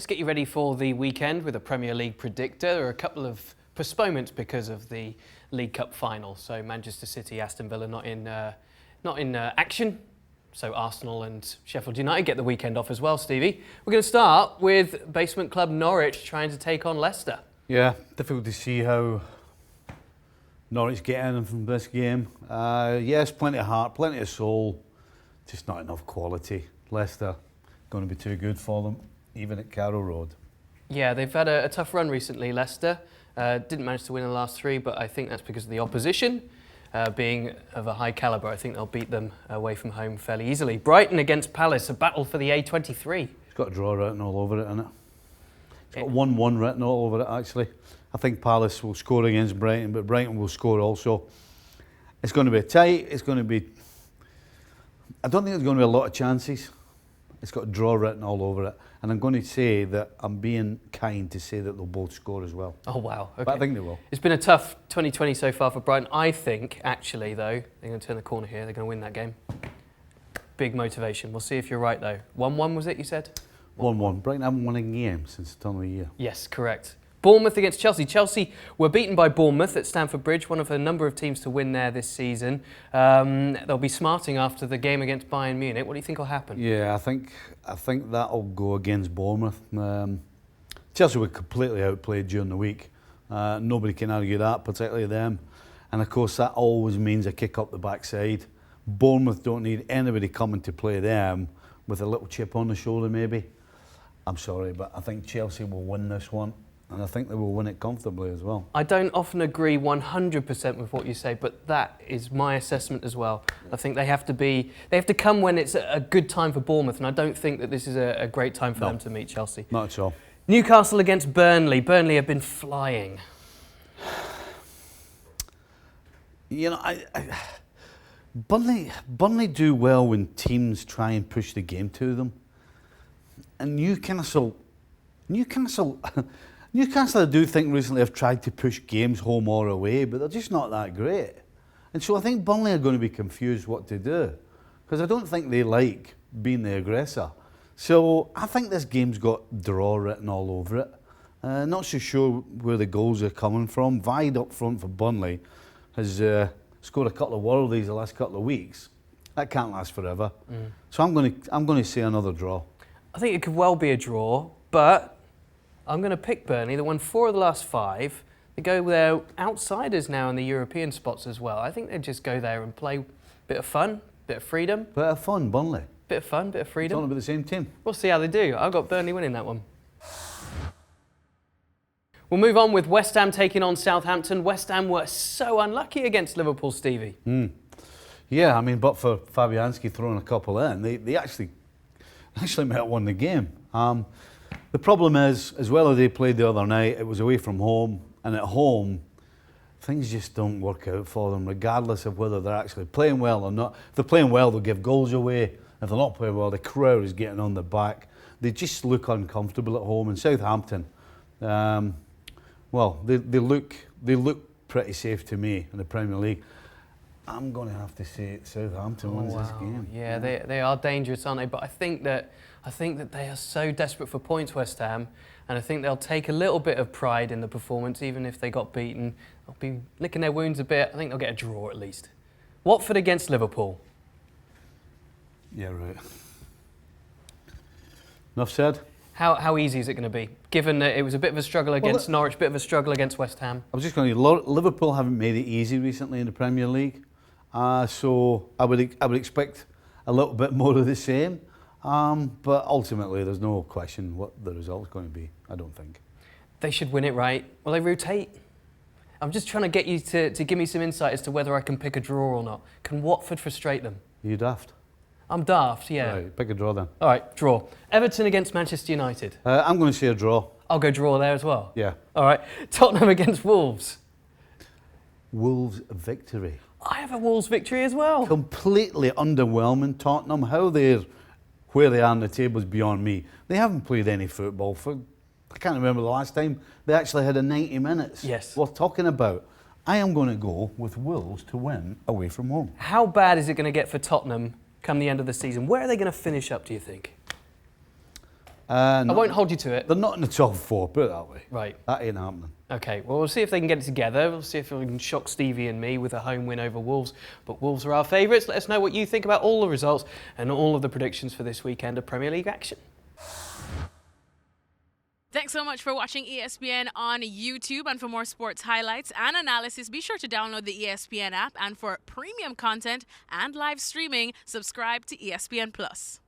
Let's get you ready for the weekend with a Premier League predictor. There are a couple of postponements because of the League Cup final. So Manchester City, Aston Villa not in action. So Arsenal and Sheffield United get the weekend off as well, Stevie. We're going to start with basement club Norwich trying to take on Leicester. Yeah, difficult to see how Norwich get in from this game. Yes, plenty of heart, plenty of soul, just not enough quality. Leicester going to be too good for them, even at Carrow Road. Yeah, they've had a tough run recently, Leicester. Didn't manage to win the last three, but I think that's because of the opposition being of a high calibre. I think they'll beat them away from home fairly easily. Brighton against Palace, a battle for the A23. It's got a draw written all over it, hasn't it? It's got 1-1 written all over it, actually. I think Palace will score against Brighton, but Brighton will score also. It's going to be tight. It's going to be... I don't think there's going to be a lot of chances. It's got a draw written all over it. And I'm going to say that I'm being kind to say that they'll both score as well. Oh, wow. Okay. But I think they will. It's been a tough 2020 so far for Brighton. I think, actually, though, they're going to turn the corner here. They're going to win that game. Big motivation. We'll see if you're right, though. 1-1 was it, you said? 1-1. Brighton haven't won a game since the turn of the year. Yes, correct. Bournemouth against Chelsea. Chelsea were beaten by Bournemouth at Stamford Bridge, one of a number of teams to win there this season. They'll be smarting after the game against Bayern Munich. What do you think will happen? Yeah, I think that'll go against Bournemouth. Chelsea were completely outplayed during the week. Nobody can argue that, particularly them. And of course, that always means a kick up the backside. Bournemouth don't need anybody coming to play them with a little chip on the shoulder, maybe. I'm sorry, but I think Chelsea will win this one. And I think they will win it comfortably as well. I don't often agree 100% with what you say, but that is my assessment as well. I think they have to come when it's a good time for Bournemouth, and I don't think that this is a great time for them to meet Chelsea. Not at all. Newcastle against Burnley. Burnley have been flying. You know, Burnley do well when teams try and push the game to them. And Newcastle, I do think recently have tried to push games home or away, but they're just not that great. And so I think Burnley are going to be confused what to do, because I don't think they like being the aggressor. So I think this game's got draw written all over it. Not so sure where the goals are coming from. Vide up front for Burnley has scored a couple of worldies the last couple of weeks. That can't last forever. So I'm going to say another draw. I think it could well be a draw, but I'm going to pick Burnley. They won 4 of the last 5. They go there outsiders now in the European spots as well. I think they just go there and play a bit of fun, bit of freedom. Bit of fun, Burnley. Bit of fun, bit of freedom. It's all about the same team. We'll see how they do. I've got Burnley winning that one. We'll move on with West Ham taking on Southampton. West Ham were so unlucky against Liverpool, Stevie. Yeah, I mean, but for Fabianski throwing a couple in, they actually might have won the game. The problem is, as well as they played the other night, it was away from home, and at home, things just don't work out for them, regardless of whether they're actually playing well or not. If they're playing well, they'll give goals away. If they're not playing well, the crowd is getting on the back. They just look uncomfortable at home. And Southampton, well, they look pretty safe to me in the Premier League. I'm going to have to say Southampton wins this game. Yeah, they are dangerous, aren't they? But I think that they are so desperate for points, West Ham, and I think they'll take a little bit of pride in the performance, even if they got beaten. They'll be licking their wounds a bit. I think they'll get a draw at least. Watford against Liverpool. Yeah, right. Enough said. How easy is it going to be, given that it was a bit of a struggle against Norwich, bit of a struggle against West Ham? I was just going to Liverpool haven't made it easy recently in the Premier League, so I would expect a little bit more of the same. But ultimately, there's no question what the result's going to be, I don't think. They should win it, right? Will they rotate? I'm just trying to get you to give me some insight as to whether I can pick a draw or not. Can Watford frustrate them? Are you daft? I'm daft, yeah. Right, pick a draw then. All right, draw. Everton against Manchester United. I'm going to say a draw. I'll go draw there as well. Yeah. All right. Tottenham against Wolves. Wolves victory. I have a Wolves victory as well. Completely underwhelming Tottenham. Where they are on the table is beyond me. They haven't played any football for, I can't remember the last time they actually had a 90 minutes. Yes. We're talking about. I am going to go with Wolves to win away from home. How bad is it going to get for Tottenham come the end of the season? Where are they going to finish up, do you think? I won't hold you to it. They're not in the top 4, put it that way. Right. That ain't happening. Okay, well, we'll see if they can get it together. We'll see if we can shock Stevie and me with a home win over Wolves. But Wolves are our favourites. Let us know what you think about all the results and all of the predictions for this weekend of Premier League action. Thanks so much for watching ESPN on YouTube. And for more sports highlights and analysis, be sure to download the ESPN app. And for premium content and live streaming, subscribe to ESPN Plus.